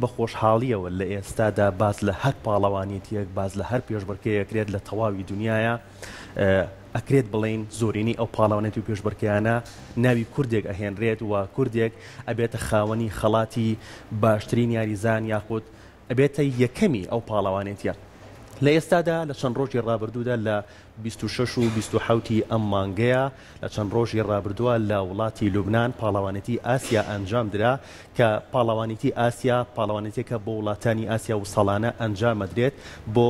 بە خۆشحاڵیەوە لە ئێستادا باز لە هەر پاڵەوانێتیەک باز لە هەر پێشبڕکەیەکرێت لە تەواوی دنیاە ئەکرێت بڵین زۆرینی ئەو پاڵەوانێتی و پێشبڕکەیانە ناوی کوردێک ئەهێنرێت و کوردێک ئەبێتە خاوەنی خەڵاتی باشترین یاریزان یاخود ئەبێتە یەکەمی ئەو پاڵەوانێتیە. لە ئێستادا لە چەند ڕۆژی ڕابردوودا لە 26 و 27 ئەم مانگەیە لە چەند ڕۆژی ڕابردووە لە وڵاتی لوبنان پاڵەوانێتی ئاسیا ئەنجام درا کە پاڵەوانێتی ئاسیا پاڵەوانێتێکە بۆ وڵاتانی ئاسیا و ساڵانە ئەنجامەدرێت بۆ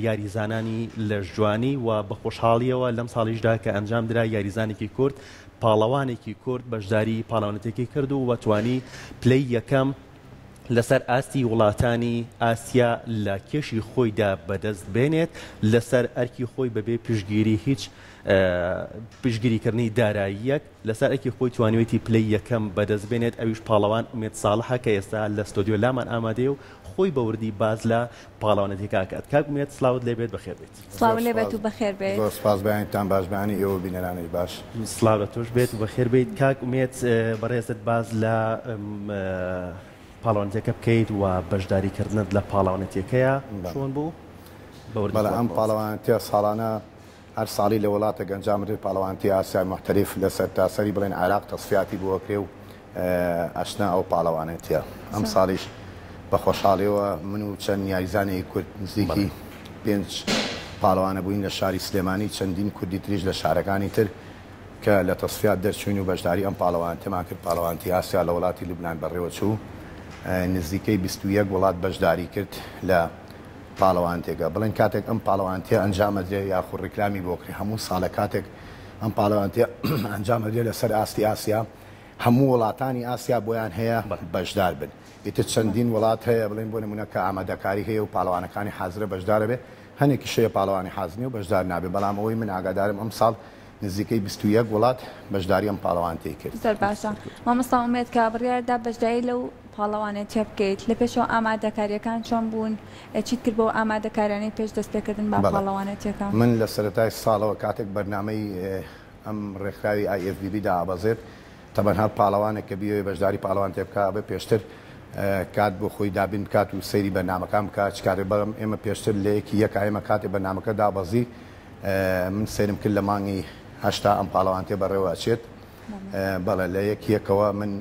یاریزانانی لەشجوانی و بە خۆشحاڵیەوە لەم ساڵیشدا کە ئەنجام درا یاریزانێکی کورد پاڵەوانێکی کورد بەشداری پاڵەوانێتێکی کرد و وەتوانی پلەی یەکەم لەسەر ئاستی وڵاتانی ئاسیا لە کێشی خۆیدا بەدەست بێنێت لەسەر ئەرکی خۆی بەبێ پشگیری هیچ پشگیریکردنی داراییەک لەسەر ئەرکی خۆی توانوێتی پلەی یەکەم بەدەست بێنێت ئەویش پاڵەوان ئومێد ساڵحە کە ئێستا لە ستۆدیۆ لامان ئامادەیە و خۆی بەوردی باز لە پاڵەوانێتێکا کات کاک ئومێد سلااوت لێبێت بەخێر بێت. سلااو لێبێت و بەخێر بێت. زۆر سپاس بەیانتان باشبانی ئێوە بینەرانەی باش. سلااو لە تۆش بێت و بەخێر بێت. کاک ئومێد بەڕێزت باز لە پاڵەوانێتەکە بکەیت و بەشداریکردنت لە پاڵەوانێتەکەیە چۆن بوو؟ بەڵێ ئەم پاڵەوانێتە ساڵانە هەر ساڵی لە وڵاتە گەنجامرێت پاڵەوانێتی ئاسیای مختەلیف لەسەر تاسەری بڵێن عێراق تەسفیاتی بووەکرێ و ئەشنا ئەو پاڵەوانێتیە. ئەم ساڵیش بە خۆشحاڵیەوە من و چەند یاریزانێکی کورد نزیکی 5 پاڵەوانە بووین لە شاری سلێمانی چەندین کوردی تریش لە شارەکانی تر کە لە تەسفیات دەرچوین و بەشداری ئەم پاڵەوانێتمان کرد. پاڵەوانێتی ئاسیا لە وڵاتی لوبنان بەڕێوە چوو نزیکەی 21 وڵات بەشداری کرد لە پاڵەوانێتێکە. بڵێن کاتێک ئەم پاڵەوانێتە ئەنجامەدرێ یاخود ڕیکلامی بۆکرێ هەموو ساڵە کاتێک ئەم پاڵەوانێتە ئەنجامەدرێ لەسەر ئاستی ئاسیا هەموو وڵاتانی ئاسیا بۆیان هەیە بەشدار بن. ئیتر چەندین وڵات هەیە بڵێن بۆ نمونە کە ئامادەکاری هەیە و پاڵەوانەکانی حازرە بەشدارە بێ هەنێکی شەیە پاڵەوانی حازمی و بەشدار نابێ. بەڵام ئەوەی من ئاگادارم ئەم ساڵ نزیکەی 21 وڵات بەشداری ئەم پاڵەوانێتی کرد. زۆر باشە. مامۆستا ئومێد کە بڕیاردا بەشداری لەو پاڵەوانێتە بکەیت لە پێشەوە ئامادەکاریەکان چۆن بوون چیت کرد بۆ ئامادەکارانەی پێش دەستپێکردن بە پاڵەوانێتەکە؟ من لە سەرەتای ساڵەوە کاتێک بەرنامەی ئەم ڕێکخراوی IFBB دابەزێت تەبەنها پاڵەوانێک کە بیەوەی بەشداری پاڵەوانێتە بکە بە پێشتر کات بۆ خۆی دابین بکات و سەیری بەرنامەکان بکات چکارێ بەڵام ئێمە پێشتر لە یەکی یەک ئێمە کاتێک بەرنامەکە دابەزی من سەیرم کرد لە مانگی 8 ئەم پاڵەوانێتە بەڕێوە ئەچێت. بەڵێ لە یەک یەکەوە من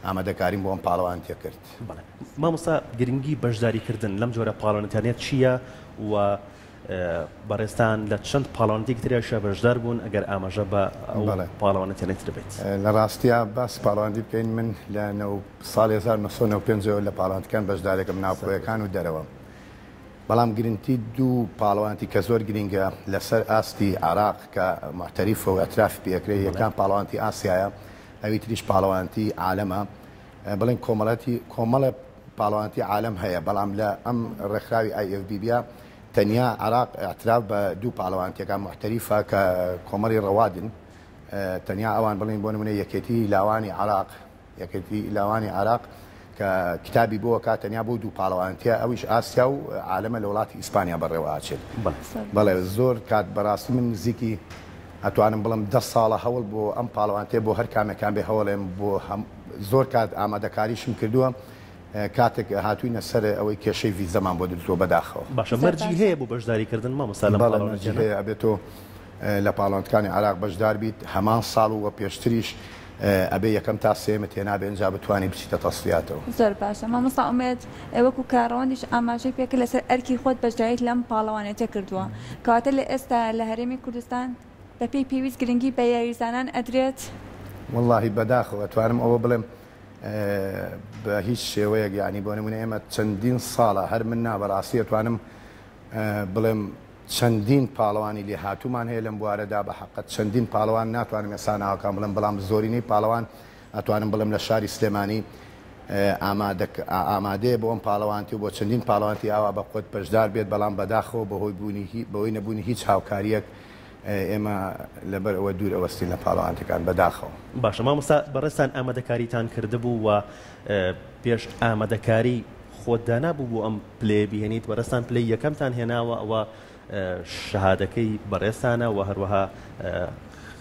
ئامادەکاریم بۆ ئەم پاڵەوانێتە کرد. مامۆستا گرنگی بەشداریکردن لەم جۆرە پاڵەوانێتانێت چییە و بەڕێستان لە چەند پاڵەوانێتێکی تریشە بەشدار بوون ئەگەر ئاماژە بە پاڵەوانێتانێت دەبێت؟ لە ڕاستیە باس پاڵەوانێتی بکەین من لە ساڵی 1995 لە پاڵەوانێتەکان بەشدارێکم ناوخۆیەکان و دەرەوە. بەڵام گرنگی دوو پاڵەوانێتی کە زۆر گرنگە لەسەر ئاستی عێراق کە محتەریفە و ئەترافی پێکرێ یەکان پاڵەوانێتی ئاسیایە ئەوی تریش پاڵەوانێتی عالەمە. بڵێن کۆمەڵە پاڵەوانێتی عالەم هەیە بەڵام لە ئەم ڕێکخراوی IFBB تەنیا عێراق ئەتراف بە دوو پاڵەوانێتیەکان محتەریفە کە کۆمەڵی ڕەوادن تەنیا ئەوان بڵین بۆ نمونە یەکێتی لاوانی عێراق کە کتابی بۆ کاتەنیا بۆ دوو پاڵەوانێتە ئەویش ئاسیا و عالەمە لە وڵاتی ئیسپانیا بەڕێوە ئاچێت. بەڵێ زۆر کات بەڕاستی من نزیکی ئەتوانم بڵم 10 ساڵە هەوڵ بۆ ئەم پاڵەوانێتە بۆ هەر کامێکان بێ هەوڵێم بۆ زۆر کات ئامادەکاریشم کردووە کاتێک هاتووینە سەر ئەوەی کێشەی ڤیزەمان بۆ درتۆ بەداخەوە. باشە مەرجی هەیە بۆ بەشداریکردن مامۆستا لە پاڵەوانێتە هەیە ئەبێتۆ لە پاڵەوانێتەکانی عێراق بەشدار بیت هەمان ساڵ و پێشتریش ئەبێ یەکەم تا سێمە تێنابێ ئەنجا بتوانانی بچیتە تەسفیاتەوە. زۆر باشە. مامۆستا ئومێد وەکو کارڕەوەندیش ئاماژەی پێکرد لەسەر ئەرکی خۆت بەشداریت لەم پاڵەوانێتە کردووە کەواتە لە ئێستا لە هەرێمی کوردستان بەپێی پێویست گرنگی بە یاریزانان ئەدرێت؟ وەڵڵاهی بەداخەوە توانم ئەوە بڵێم بە هیچ شێوەیەک یعنی بۆ نمونە ئێمە چەندین ساڵە هەر من نابەڕاستی توانم بڵێم چەندین پاڵەوانی لێ هاتوومان هەیە لەم بوارەدا بە حەقەت چەندین پاڵەوان ناتوانم ئێستا ناوەکان بڵێم بەڵام زۆرینەی پاڵەوان ئەتوانم بڵێم لە شاری سلێمانی ئامادەیە بۆ ئەم پاڵەوانتی و بۆ چەندین پاڵەوانتی ئاوا بە خۆت بەشدار بێت بەڵام بەداخەوە بەهۆی نەبوونی هیچ هاوکاریەک ئێمە لەبەر ئەوە دوور ئەوەستین لە پاڵەوانتەکان بەداخەوە. باشە مامۆستا بەڕێستان ئامادەکاریتان کردبوو و پێش ئامادەکاری خۆتدانا بوو بۆ ئەم پلێ بهێنیت بەڕێستان پلەی یەکەمتان هێناوە ئەوە شەهادەکەی بەڕێستانە و هەروەها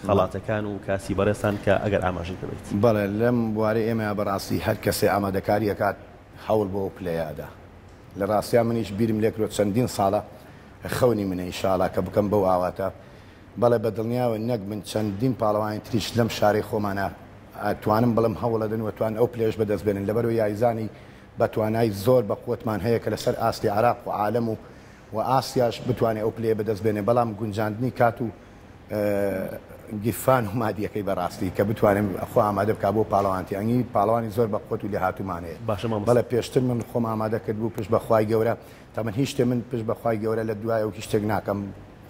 خەڵاتەکان و کاسی بەڕێستان کە ئەگەر ئاماژەی ببیت؟ بەڵێ لەم بوارەی ئێمە بەڕاستی هەر کەسێ ئامادەکاریەکات هەوڵ بۆ پلەیادا لە ڕاستیا منیش بیرم لێکرۆ چەندین ساڵە خەونی منە ئینشاڵا کە بکەم بەو ئاواتە بەڵێ بە دڵنیاوە نەک من چەندین پاڵەوانی تریش لەم شاری خۆمانە توانم بڵم هەوڵەدن وتوان ئەو پلێش بەدەست بێنن لەبەرەوەی یاریزانی بە توانای زۆر بە قوتمان هەیە کە لەسەر ئاستی عراق و عالم و ئاسیاش بتوانێت ئەو پلێ بەدەست بێنێ بەڵام گونجاندنی کات و گیرفان و مادیەکەی بەڕاستی کە بتوانم خۆ ئامادە بک بۆ پاڵەوانتیانی پاڵەوانی زۆر بە قوت و لێ هاتوومانەیە بەڵێ پێشتر من خۆم ئامادە کرد بوو پشت بەخوای گەورە تا من هیچ شتێ من پشت بەخوای گەورە لە دوایە و هیچ شتێک ناکەم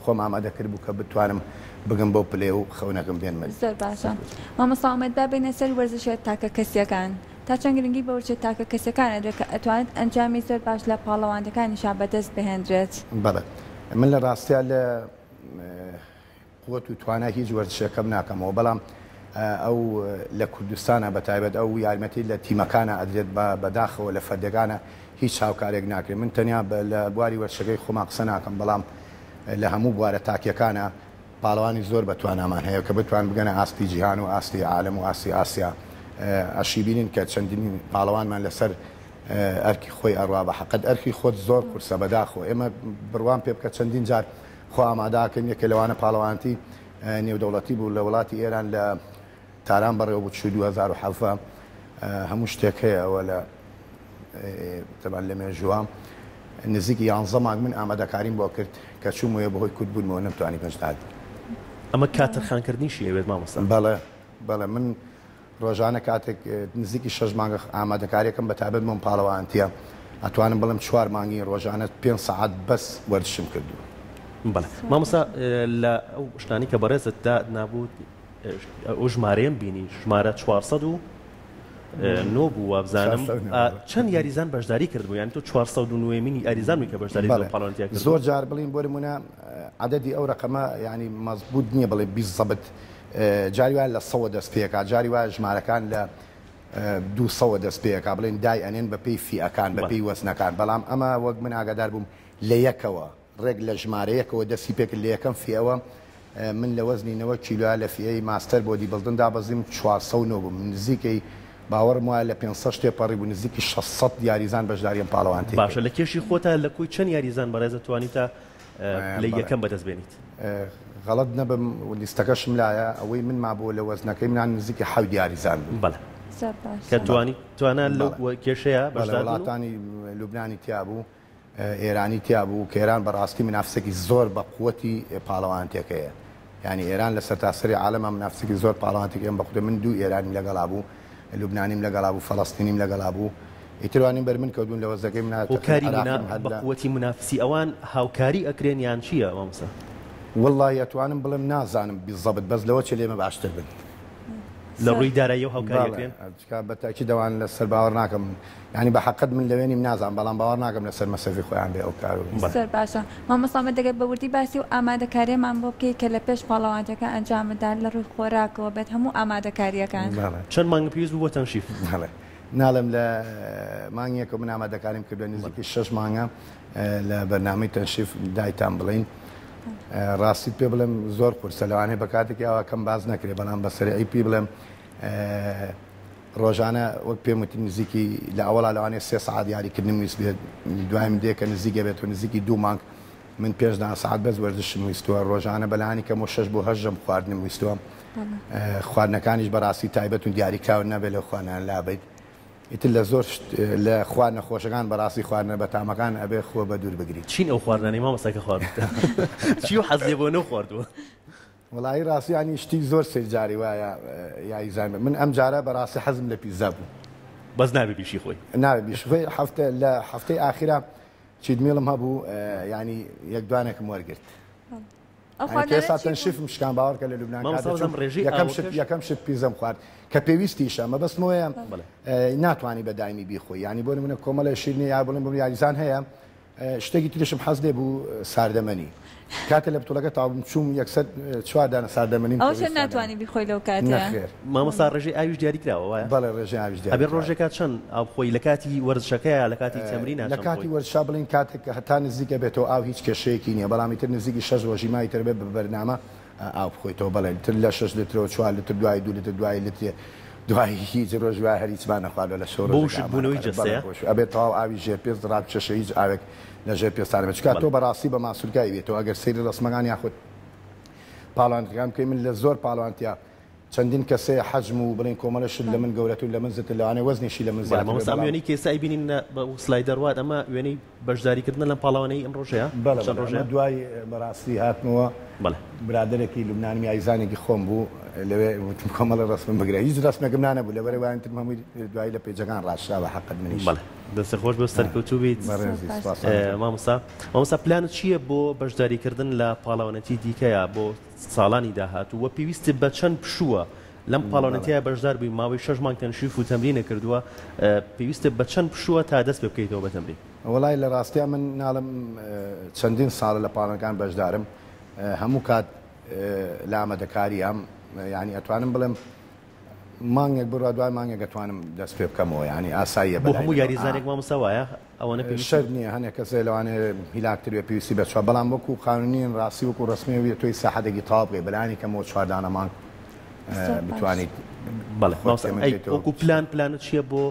خۆم ئامادە کرد بوو کە بتوانم بگەم بۆ پلێ و خەونەکەم بێنمە زۆر باشە مامۆستا ئومێد با بینە سەر وەرزشێت تاکە کەسیەکان تا چەند گرنگی بە وەرزشێت تاکە کەسیەکانە کە ئەتوانێت ئەنجامی زۆر باش لە پاڵەوانەکانیشان بەدەست بهێنرێت بەڵێ من لە ڕاستیا لە قوت و توانای هیچ وەرزشەکەم ناکەمەوە بەڵام ئەو لە کوردستانە بەتایبەت ئەو یارمەتی لە تیمەکانە ئەدرێت بەداخەوە لە فەردەکانە هیچ هاوکارێک ناکرێت من تەنیا لە بواری وەرزشەکەی خۆما قسە ناکەم بەڵام لە هەموو بوارە تاکیەکانە پاڵەوانی زۆر بەتوانامان هەیە کە بتوان بگەنە ئاستی جیهان و ئاستی عالم و ئاستی ئاسیا ئەشی بینین کە چەندین پاڵەوانمان لەسەر ئەرکی خۆی ئەڕوا بە حەقەت ئەرکی خۆت زۆر قورسە بەداخۆ ئێمە بڕوان پێ بکە چەندین جار خۆ ئاماداکەن یەکە لەوانە پاڵەوانتی نێودەوڵەتی بوو لە وڵاتی ئێران لە تاران بەڕێوە بوو 2007 هەموو شتێک هەیە ئەوە لە تەبان لە مێژوام نزیکی 11 مانگ من ئامادەکاریم بۆ کرد کە چوومەوە بەهۆی کورد بوونمەوە نەمتوانی پێشنهاد ئەمە کاتەخانکردنیشی ئەوێت مامۆستا بەڵێ من ڕۆژانە کاتێک نزیکی 6 مانگە ئامادەکاریەکەم بەتابەت من پاڵەوانتیە ئەتوانم بڵم 4 مانگی ڕۆژانە 5 سەعات بەس وەرزشم کردو بەڵێ مامۆستا لە ئەو شتانی کە بەڕێزتدا نابوو ئەو ژمارەیەم بینی ژمارە 400 و نۆ بوو وابزانم چەند یاریزان بەشداری کردبوو یان تۆ 409 یاریزان کە بەشداری پاڵەوانتیا کرد زۆر جار بڵین بۆ نمونە عەدەدی ئەو ڕقەمە ینی مەزبوط نییە بڵێ 20 زەبت جاری وایە لە 100 دەست پێکا جاری وایە ژمارەکان لە 200 دەست پێکا بڵێن دای ئەنێن بە پێی فیئەکان بە پێی وەزنەکان بەڵام ئەمە وەک من ئاگادار بووم لە یەکەوە ڕێک لە ژمارەیەکەوە دەستی پێکرد لە یەکەم فیەوە من لە وەزنی 90 کیلۆ لە فیەی ماستەر بۆ دیبڵدندا بەزیم 409 بووم نزیکەی باوەڕم وایە لە 500 شتێ پەڕی بوو نزیکی 600 یاریزان بەشداریان پاڵەوانتی باشە لە کێشی خۆتە لە کوی چەند یاریزان بەڕێزە توانیتە لە یەکەم بەدەست بێنیت غەڵەت نەبم لیستەکەشم لایە ئەوەی من مابوو لە وەزنەکەی منان نزیکی 7 یاریزان بوو بەڵێ کە توانان لەو کێشەیە وڵاتانی لوبنانی تیا بوو ئێرانی تیا بوو کە ئێران بەڕاستی منافسێکی زۆر بە قووەتی پاڵەوانتێکەیە یعنی ئێران لە سەرتاسەری عالەمە منافسێکی زۆر پاڵەوانتێکم بەخودە من دوو ئێرانی لەگەڵا بوو لوبنانیم لەگەڵا بوو فەڵەستینیم لەگەڵا بوو ئیتروانیم بەر من کەوتون لە وەزەکەی هۆکاری بەقوەتی منافسی ئەوان هاوکاری ئەکرێن یان چییە مامۆستا وەڵڵی ئەتوانم بڵێم نازانم بیزەبت بەس لەوە چ لێمە باشتر بن لە ڕووی دارایی و هاوکاریەکرێن بەتاکی دەوان لەسەر باوەڕ ناکەم ینی بە حەقت من لەوێنیم نازان بەڵام باوەڕ ناکەم لەسەر مەسەفی خۆیان بێ ئەو کار زۆر باشە مامۆستا دەگەت بە وردی باسی و ئامادەکاریمان بۆ بکەیت کە لە پێش پاڵەوانتەکە ئەنجامدان لە ڕووی خۆراکەوە بێت هەموو ئامادەکاریەکان چەند مانگ پێویست بوو بۆ تەنشیف ناڵم لە مانگێکە من ئامادەکاریم کردو نزیکی 6 مانگە لە بەرنامەی تەنشیف دایتان بڵین ڕاستیت پێ بڵێم زۆر قورسە لەوانەیە بە کاتێکی ئەوە کەم باز نەکرێ بەڵام بە سەرعی پێ بڵێم ڕۆژانە وەک پێم وتی نزیکی لە ئەوڵا لەوانێ 3 ساعت یاریکردنم ویست بێت دوایم دێکە نزیکە بێت و نزیکی 2 مانگ من پێشدا ساعت بەس وەرزشم ویستووە ڕۆژانە بەلانی کەم و 6 بۆ 8 خواردنم ویستووە خواردنەکانیش بەڕاستی تایبەت و دیاریکراون نەبێت لە خوانیان لابیت ئیتر لە زۆر لە خواردنە خۆشەکان بەڕاستی خواردنە بەتامەکان ئەبێ خۆ بە دوور بگریت چین ئەو خواردنانی مامۆستا کە خواردتە چی و حەز لێ بۆ نەخواردووە وڵایی ڕاستیانی شتی زۆر سەرجاری وایە یاریزان من ئەم جارە بەڕاستی حەزم لە پیزا بوو بەس نابێ بیشی خۆی نابێ بیشی خۆی لە هەفتەی ئاخیرا چیدمێڵم هەبوو ینی یەک دوانێکم وەرگرت ئێستا تەنشیفم شکان باوەڕکە لە لوبنان یەکەم شت پیزەم خوارد کە پێویستیشە مەبەستمەوەیە ناتوانانی بە دایمی بیخۆی ینی بۆ منە کۆمەڵە شیرنی یا بڵێن بم یاریزان هەیە شتێکی ترشم حەز لێ بوو ساردەمەنی کاتە لە بتوڵەکە تاوم چوم یەکسەر 4 دانە ساردەمەنیم ئەوش ناتوانانی بیخۆی لەو کاتە مامۆستا ڕێژەی ئاویش دیاری کراوە وایە بەڵێ ڕێژەی ئاویش دیاری ئەبێ ڕۆژێکات چەند ئاو بخۆی لە کاتی وەرزشەکەیە لە کاتی تەمرینە لە کاتی وەرزشا بڵین کاتێک کە هەتا نزیکە بێتەوە ئاو هیچ کێشەیەکی نییە بەڵام ئیتر نزیکی 6 ڕۆژی مای تر بێت بە بەرنامە ئاو بخۆیتەوە بەڵێ تر لە 6 لیترەوە 4 لیتر دوای 2 لیتر دوای لیتر دوای هیچ ڕۆژ وای هەریچمان نەخوارد لە شەو بوونەوەی جەستەیە ئەبێت تەواو ئاوی ژێپێز ڕاب چەشە هیچ ئاوێک لە ژێر پێستانە چکات تۆ بەڕاستی بە ماسوولگای بێتەوە ئەگەر سەیری ڕسمەکان یاخود پاڵوانەکان بکەی من لە زۆر پاڵوانتیا چەندین کەسەیە حەجم و بڵین کۆمەڵەشت لە من گەورەت و لە من زیاتر لەوانەیە وەزنیشی لە من زیاتر وێنەی کێسای بینین بە سلایدەر وات ئەمە وێنەی بەشداریکردن لەم پاڵەوانەی ئەم ڕۆژەیە بەڵێ دوای بەڕاستی هاتنەوە برادێکی لوبنانی یاریزانێکی خۆم بوو لەوێ وتم کۆمەڵە ڕسمم بگرە هیچ ڕسمێکم نانەبوو لەبەرەوەی وایەتر هەمووی دوای لە پێجەکان ڕاشرا بە حەقت منیش دەستە خۆش بە سەرکەوتوو بیت مامۆستا پلانت چییە بۆ بەشداریکردن لە پاڵەوانەتی دیکەیە بۆ ساڵانی داهاتوو وە پێویستت بە چەند پشووە لەم پاڵەوانەتیە بەشدار بووی ماوەی 6 مانگ تەنشیف و تەمرینە کردووە پێویستە بە چەند پشووە تا دەست پێ بکەیتەوە بە تەمرین وەڵای لە ڕاستیە من ناڵم چەندین ساڵە لە پاڵەکان بەشدارم هەموو کات لە ئامادەکاریام یعنی ئەتوانم بڵێم مانگێک بڕوا دوای مانگێک ئەتوانم دەست پێ بکەمەوە یعنی ئاساییە بۆ هەموو یاریزانێک مامۆستا وایە ئەوەنە شەر نییە هەنێک کەسێ لەوانێ هیلاکتر بێ پێویستی بەچوە بەڵام وەکو قانونین ڕاستی وەکو ڕسمیەوە توی ساحەتێکی تاوا بکەی بەلایانی کەمەوە چواردانە مانگ بتوانیت وەکو پلانت چییە بۆ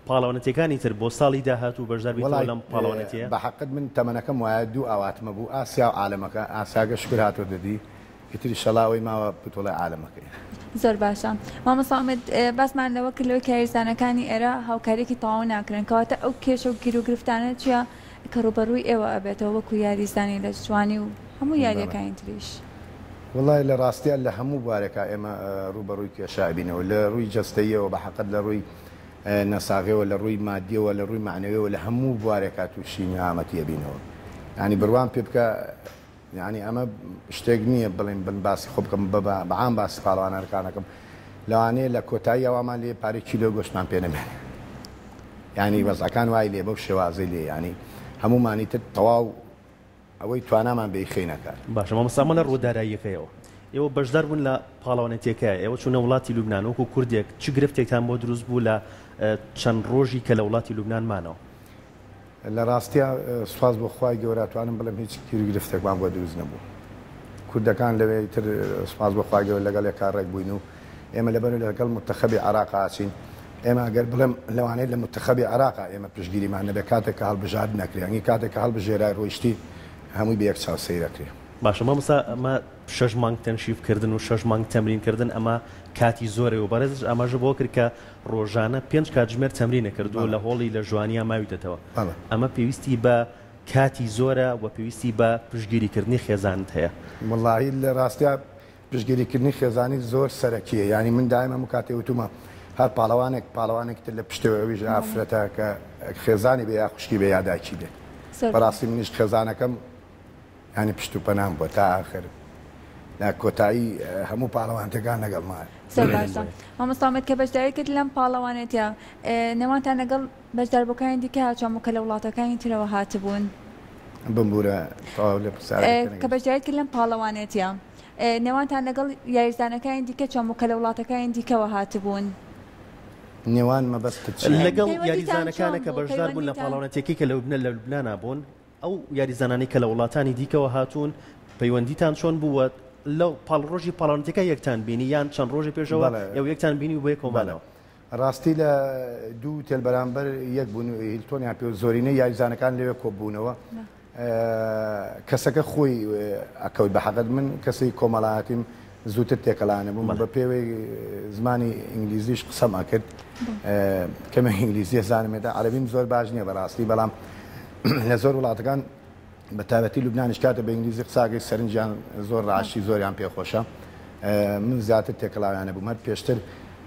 پاڵەوانەتەکانی تر بۆ ساڵی داهاتوو بەشدار بێتەوە لەم پاڵەوانەتیە بە حەقت من تەمەنەکەم وایە دوو ئاواتمە بوو ئاسیا و عالەمەکە ئاساگە شکر هاتۆ دەدی ئیتری شەڵاوی ماوە پتۆڵای عالەمەکەی زۆر باشە مامۆستا ئەحمەد باسمان لەوە کردەوەی کە یاریزانەکانی ئێرە هاوکاریەکی تەواو ناکرن کەواتە ئەو کێشە و گیر و گرفتانە چیە کە ڕوبەڕووی ئێوە ئەبێتەوە وەکو یاریزانی لە جوانی و هەموو یاریەکانی تریش وڵای لە ڕاستیان لە هەموو بارێکە ئێمە ڕوبەڕووی کێشابینەوە لە ڕووی جەستەیەوە بە حەقت لە ڕووی نەساغەوە لە ڕووی مادیەوە لە ڕووی معنەوەوە لە هەموو بوارێکات تووشی نعامەتیە بینەوە ینی بڕوان پێ بکە یعنی ئەمە شتێک نییە بڵێن بن باسی خۆ بکەم بەعام باسی پاڵەوانەکانەکەم لەوانەیە لە کۆتایی ئەومان لێ پارێ کیلۆ گۆشتمان پێ نەمێنێ ینی وەزەکان وای لێ بەو شێوازەی لێ ینی هەمومانی تر تەواو ئەوەی توانامان بێخی نەکات باشە مامۆستا ڕووداراییەکەیەوە ئێوە بەشدار بوون لە پاڵەوانەتیەکە ئێوە چوونە وڵاتی لوبنان وەکو کوردێک چ گرفتێکتان بۆ دروست بوو لە چەند ڕۆژی کە لە وڵاتی لوبنان مانەوە لە ڕاستیە سوپاس بۆ خوای گەورەتوانم بڵێم هیچ گرفتێکمان بۆ دروست نەبوو کوردەکان لەوێ تر سوپاس بۆ خوای گەورە لەگەڵ کارڕێک بووین و ئێمە لەبەر لەگەڵ متەخەبی عێراق ئاچین ئێمە ئەگەر بڵێم لەوانەیە لە متەخەبی عێراق ئێمە پشتگیریمان نەبێ کاتێک کە هەڵبژار نەکرێنی کاتێک کە هەڵبژێرای ڕۆیشتی هەمووی بە یەک چاو سەیرەکرێ باشە مامۆستا ئەمە 6 مانگ تەنشیفکردن و 6 مانگ تەمرینکردن ئەمە کاتی زۆرە و بەڕێزش ئەمەژە بۆ کرد کە ڕۆژانە 5 کاتژمێر تەمرینە کردو لە هۆڵی لە جوانیە ماویتەوە ئەمە پێویستی بە کاتی زۆرە و پێویستی بە پشتگیریکردنی خێزانت هەیە وڵاهی لە ڕاستیە پشتگیریکردنی خێزانی زۆر سەرەکیە ینی من دائما مکاتێ وتومە هەر پاڵەوانێکتر لە پشتەوەویش ئافرەتە کە خێزانی بە یا خوشکی بە یاداکی بێت بەڕاستی منیش خێزانەکەم ینی پشت و پەنام بۆ تا ئاخر لە کۆتایی هەموو پاڵەوانتەکان لەگەڵمان مامۆستا ئەحمەد کە بەشداری کرد لەم پاڵەوانێتە نێوانتان لەگەڵ بەشداربووەکانی دیکە هاچووە کە لە وڵاتەکانی ترەوە هاتبوون بمبورە کە بەشداری کرد لەم پاڵەوانێتە نێوانتان لەگەڵ یاریزانەکانی دیکە چۆمە کە لە وڵاتەکانی دیکەوە هاتبوون نێوان مەبەست لەگەڵ یاریزانەکانە کە بەشدار بوون لە پاڵەوانەتێکی کە لە لوبنان بوون ئەو یاریزانانی کە لە وڵاتانی دیکەوە هاتوون پەیوەندیتان چۆن بووە لەو پاڵڕۆژی پاڵەوانەتەکە یەکتان بینی یان چەند ڕۆژی پێشەوە ئەو یەکتان بینی و بۆ کۆمانەوە ڕاستی لە دوو تێل بەرامبەر یەک بوون هیلتۆنیان پێ زۆرینەی یاریزانەکان لەوێ کۆبوونەوە کەسەکە خۆی ئەکەوت بە حەقت من کەسی کۆمەڵایەتیم زووتر تێکەڵانە بووم بە پێوەی زمانی ئینگلیزیش قسەم ئەکرد کەمە ئینگلیزیە زانمێتە عەرەبیم زۆر باش نییە بەڕاستی بەڵام لە زۆر وڵاتەکان بە تایبەتی لوبنانیش کاتە بە ئینگلیزی قساگەی سەرنجیان زۆر ڕاشی زۆریان پێخۆشە من زیاتر تێکەڵاویانە بووم هەر پێشتر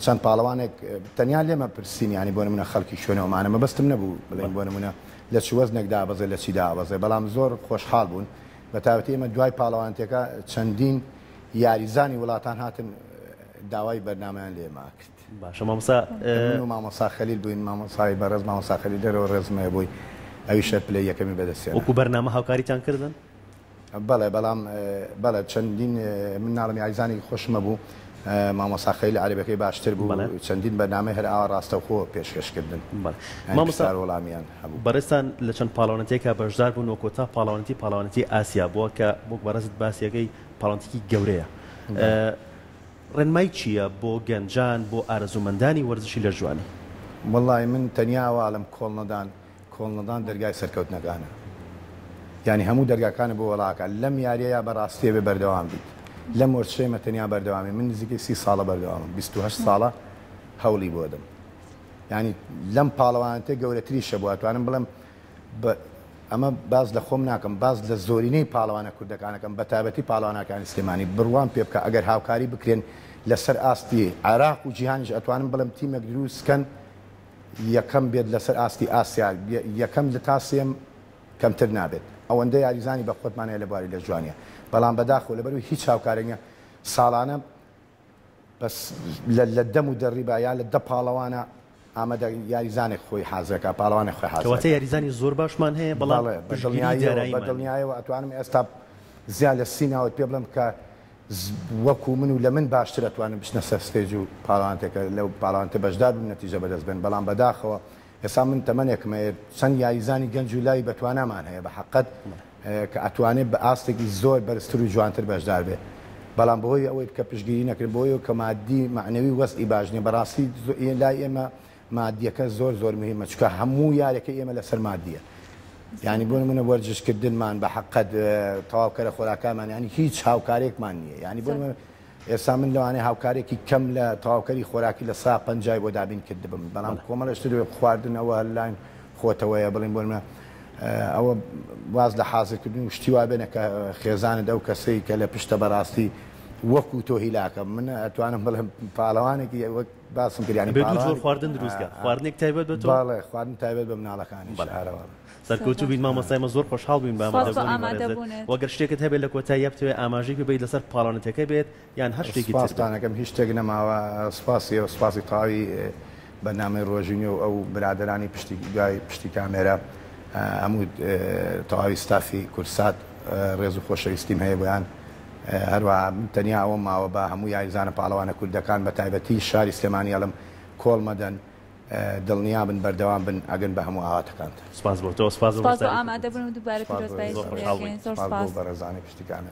چەند پاڵەوانێک تەنیا لێمە پرسیینیانی بۆ نمونە خەڵکی شوێنەوەمانە مەبەستم نەبوو بڵێن بۆ نمونە لە چ وەزنێک دابەزێ لە چی دابەزێ بەڵام زۆر خۆشحاڵ بوون بە تایبەتی ئێمە دوای پاڵەوانتێکە چەندین یاریزانی وڵاتان هاتن داوای بەرنامەیان لێمە کرد باشە مامۆستا مامۆستا خەلیل بووین مامۆسای بەڕێز مامۆستا خەلیل دەرەوە ڕێزمەیە بووی ئەوی شەر پلەی یەکەمی بەدەستێن وەکو بەرنامە هاوکاریتان کردن بەڵێ بەڵام بەڵێ چەندین من ناڵم یاریزانی خۆشمە بوو مامۆستا خەلیل عەرەبەکەی باشتر بوو چەندین بەرنامەی هەر ئاوا ڕاستەوخۆ پێشکەشکردن مامۆستا وەڵامیان هەبوو بەڕێستان لە چەند پاڵەوانەتێکە بەشدار بوون وەکو تا پاڵەوانەتی ئاسیا بووە کە بۆ بەڕێزت باسیەکەی پاڵەوانەتێکی گەورەیە ڕێنمای چییە بۆ گەنجان بۆ ئارەزومەندانی وەرزشی لە جوانی؟ والله من تەنیاوە لەم کۆڵنەدان دەرگای سەرکەوتنەکانە، یعنی هەموو دەرگاکانە بۆ وڵاکە لەم یاریەیە بەڕاستی بێ بەردەوام بیت، لەم وەرزشەیە تەنیا بەردەوامی من نزیکەی 30 ساڵە بەردەوامم، 28 ساڵە هەوڵی بۆ دەم، یعنی لەم پاڵەوانتە گەورەتریشە بوو ئەتوانم بڵێم ئەمە باز لە خۆم ناکەم، باز لە زۆرینەی پاڵەوانە کوردەکانەکەم بە تایبەتی پاڵەوانەکانی سلێمانی بڕوان پێ بکە ئەگەر هاوکاری بکرێن لەسەر ئاستی عێراق و جیهانیش ئەتوانم بڵێم تیمێک دروستکەن یەکەم بێت لەسەر ئاستی ئاسیا، یەکەم لە تاسێم کەمتر نابێت، ئەوەندە یاریزانی بە خۆتمانەیە لە بواری لە جوانیە، بەڵام بەداخەوە لەبەروی هیچ هاوکارێنە ساڵانە بەس لە دەم و دەڕیبا یا لە دە پاڵەوانە ئامادە یاریزانێک خۆی حازەکە پاڵەوانێک خۆی حازەکە، کەواتە یاریزانی زۆر باشمان هەیە، بەڵام بەدڵنیایەوە ئەتوانم ئێستا زیاد لە سیناوت پێ بڵم کە وەکو من و لە من باشتر ئەتوانم بچنە سەر ستێج و پاڵەوانێکە لەو پاڵەوانتە بەشدار بوون نەتیجە بەدەست بێن، بەڵام بەداخەوە ئێستا من تەمەنێکم چەند یاریزانی گەنج و لای بەتوانامان هەیە بە حەقەت کە ئەتوانێت بە ئاستێکی زۆر بەرزتر و جوانتر بەشدار بێ، بەڵام بەهۆی ئەوەی کە پشتگیری نەکرد بۆیە کە مادی معنەوی وەزئی باش نیە، بەڕاستی لای ئێمە مادیەکە زۆر مهمە، چونکە هەموو یارەکە ئێمە لەسەر مادیە، یعنی بۆ نمونە وەرزشکردنمان بە حەقەت تەواوکەرە خۆراکانمان ینی هیچ هاوکارێکمان نییە، ینی بۆ ئێستا من لەوانەیە هاوکارێکی کەم لە تەواوکەری خۆراکی لە سا 50 بۆ دابین کرد بم، بەڵام کۆمەڵشتر خواردنەوە هەرلاین خۆتەوەیە بڵین بۆ منە ئەوە واز لە حازرکردن و شتی وا بێنە کە خێزانە ئەو کەسەی کە لە پشتە بەڕاستی وەکو تۆ هیلاکە من ئەتوانم بڵێم پاڵەوانێکی وەک باسم کردیانی زۆر خواردن دروستکە، خواردنێک تایبەت بێت، باڵێ خواردن تایبەت بە مناڵەکانی شارەوە. سەرکەوتوو بین مامۆستایمە زۆر خۆشحاڵ بووین بە ئامادەبوونێت، وەگەر شتێکت هەبێت لە کۆتایی بتوێ ئاماژەی بێت لەسەر پاڵەوانێتەکە بێت یان هەر شتێکی سپاسانەکەم هیچ شتێک نەماوە، سپاسی تاوی بەنامەی ڕۆژینی و ئەو برادرانی پشتی کامێرە هەموو تەواوی ستافی کورسات ڕێز و خۆشەویستیم هەیە بۆیان، هەروە تەنیا ئەوە ماوە بە هەموو یاریزانە پاڵەوانە کوردەکان بە تایبەتی شاری سلێمانی ئەڵم کۆڵ مەدەن دڵنیا بن بەردەوام بن ئەگەن بە هەموو ئاواتەکان. سپاس بۆ تۆ، سپاس بۆ ئامادەبوون و دووبارە پیرۆزبایی بەڕێزانی پشتیکانە.